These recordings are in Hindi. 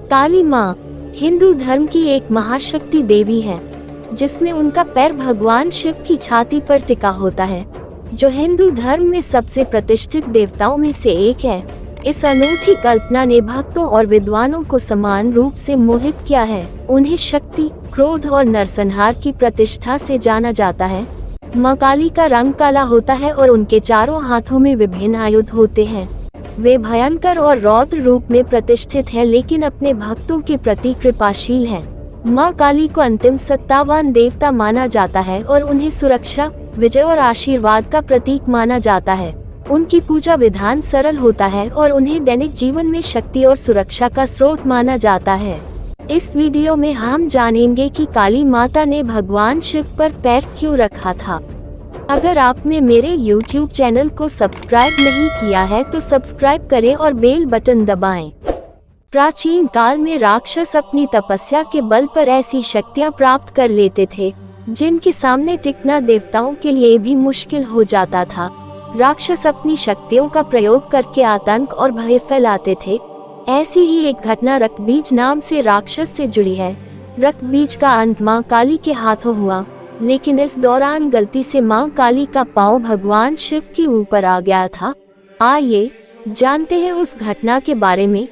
काली माँ हिंदू धर्म की एक महाशक्ति देवी है, जिसमें उनका पैर भगवान शिव की छाती पर टिका होता है, जो हिंदू धर्म में सबसे प्रतिष्ठित देवताओं में से एक है। इस अनूठी कल्पना ने भक्तों और विद्वानों को समान रूप से मोहित किया है। उन्हें शक्ति, क्रोध और नरसंहार की प्रतिष्ठा से जाना जाता है। माँ काली का रंग काला होता है और उनके चारों हाथों में विभिन्न आयुध होते हैं। वे भयंकर और रौद्र रूप में प्रतिष्ठित है, लेकिन अपने भक्तों के प्रति कृपाशील है। माँ काली को अंतिम सत्तावान देवता माना जाता है और उन्हें सुरक्षा, विजय और आशीर्वाद का प्रतीक माना जाता है। उनकी पूजा विधान सरल होता है और उन्हें दैनिक जीवन में शक्ति और सुरक्षा का स्रोत माना जाता है। इस वीडियो में हम जानेंगे कि काली माता ने भगवान शिव पर पैर क्यों रखा था। अगर आपने मेरे YouTube चैनल को सब्सक्राइब नहीं किया है तो सब्सक्राइब करें और बेल बटन दबाएं। प्राचीन काल में राक्षस अपनी तपस्या के बल पर ऐसी शक्तियां प्राप्त कर लेते थे, जिनके सामने टिकना देवताओं के लिए भी मुश्किल हो जाता था। राक्षस अपनी शक्तियों का प्रयोग करके आतंक और भय फैलाते थे। ऐसी ही एक घटना रक्तबीज नाम से राक्षस से जुड़ी है। रक्तबीज का अंत माँ काली के हाथों हुआ, लेकिन इस दौरान गलती से माँ काली का पांव भगवान शिव के ऊपर आ गया था। आइए जानते हैं उस घटना के बारे में।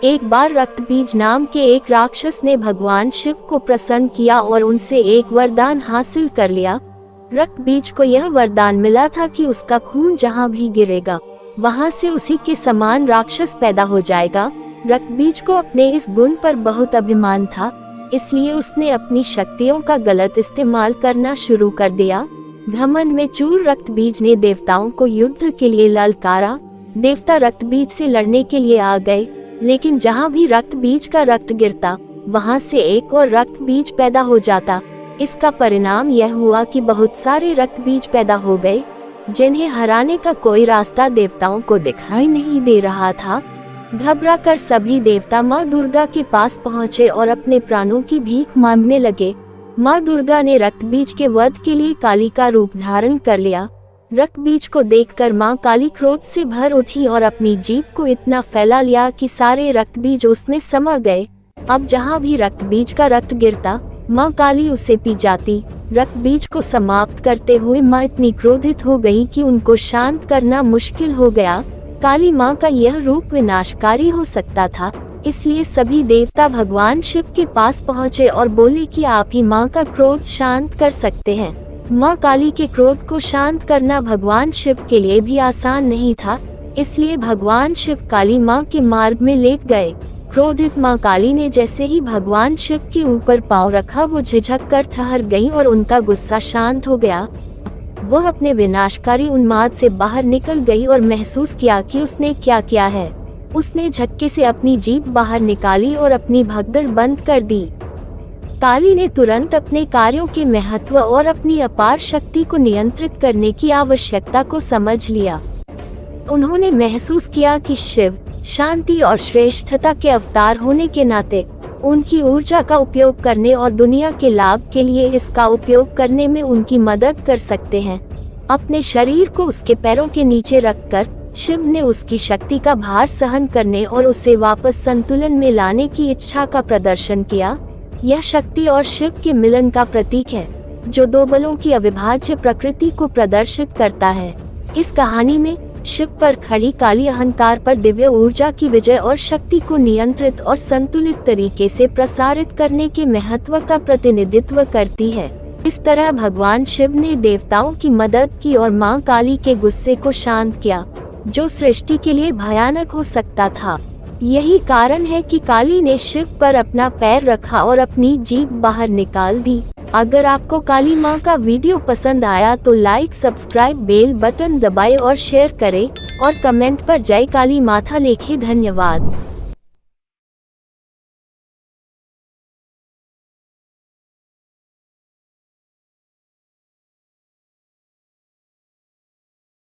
एक बार रक्तबीज नाम के एक राक्षस ने भगवान शिव को प्रसन्न किया और उनसे एक वरदान हासिल कर लिया। रक्तबीज को यह वरदान मिला था कि उसका खून जहाँ भी गिरेगा, वहाँ से उसी के समान राक्षस पैदा हो जाएगा। रक्तबीज को अपने इस गुण पर बहुत अभिमान था, इसलिए उसने अपनी शक्तियों का गलत इस्तेमाल करना शुरू कर दिया। घमंड में चूर रक्तबीज ने देवताओं को युद्ध के लिए ललकारा। देवता रक्तबीज से लड़ने के लिए आ गए, लेकिन जहाँ भी रक्तबीज का रक्त गिरता, वहाँ से एक और रक्तबीज पैदा हो जाता। इसका परिणाम यह हुआ कि बहुत सारे रक्तबीज पैदा हो गए, जिन्हें हराने का कोई रास्ता देवताओं को दिखाई नहीं दे रहा था। घबराकर सभी देवता माँ दुर्गा के पास पहुँचे और अपने प्राणों की भीख मांगने लगे। माँ दुर्गा ने रक्तबीज के वध के लिए काली का रूप धारण कर लिया। रक्तबीज को देखकर माँ काली क्रोध से भर उठी और अपनी जीभ को इतना फैला लिया कि सारे रक्तबीज उसमें समा गए। अब जहाँ भी रक्तबीज का रक्त गिरता, माँ काली उसे पी जाती। रक्तबीज को समाप्त करते हुए माँ इतनी क्रोधित हो गई कि उनको शांत करना मुश्किल हो गया। काली माँ का यह रूप विनाशकारी हो सकता था, इसलिए सभी देवता भगवान शिव के पास पहुँचे और बोले कि आप ही माँ का क्रोध शांत कर सकते हैं। माँ काली के क्रोध को शांत करना भगवान शिव के लिए भी आसान नहीं था, इसलिए भगवान शिव काली माँ के मार्ग में लेट गए। क्रोधित माँ काली ने जैसे ही भगवान शिव के ऊपर पांव रखा, वो झिझक कर ठहर गई और उनका गुस्सा शांत हो गया। वह अपने विनाशकारी उन्माद से बाहर निकल गई और महसूस किया कि उसने क्या किया है। उसने झटके से अपनी जीभ बाहर निकाली और अपनी भगदड़ बंद कर दी। काली ने तुरंत अपने कार्यों के महत्व और अपनी अपार शक्ति को नियंत्रित करने की आवश्यकता को समझ लिया। उन्होंने महसूस किया कि शिव शांति और श्रेष्ठता के अवतार होने के नाते उनकी ऊर्जा का उपयोग करने और दुनिया के लाभ के लिए इसका उपयोग करने में उनकी मदद कर सकते हैं। अपने शरीर को उसके पैरों के नीचे रखकर शिव ने उसकी शक्ति का भार सहन करने और उसे वापस संतुलन में लाने की इच्छा का प्रदर्शन किया। यह शक्ति और शिव के मिलन का प्रतीक है, जो दो बलों की अविभाज्य प्रकृति को प्रदर्शित करता है। इस कहानी में शिव पर खड़ी काली अहंकार पर दिव्य ऊर्जा की विजय और शक्ति को नियंत्रित और संतुलित तरीके से प्रसारित करने के महत्व का प्रतिनिधित्व करती है। इस तरह भगवान शिव ने देवताओं की मदद की और माँ काली के गुस्से को शांत किया, जो सृष्टि के लिए भयानक हो सकता था। यही कारण है कि काली ने शिव पर अपना पैर रखा और अपनी जीभ बाहर निकाल दी। अगर आपको काली माँ का वीडियो पसंद आया तो लाइक, सब्सक्राइब, बेल बटन दबाएं और शेयर करें और कमेंट पर जय काली माता लिखें। धन्यवाद।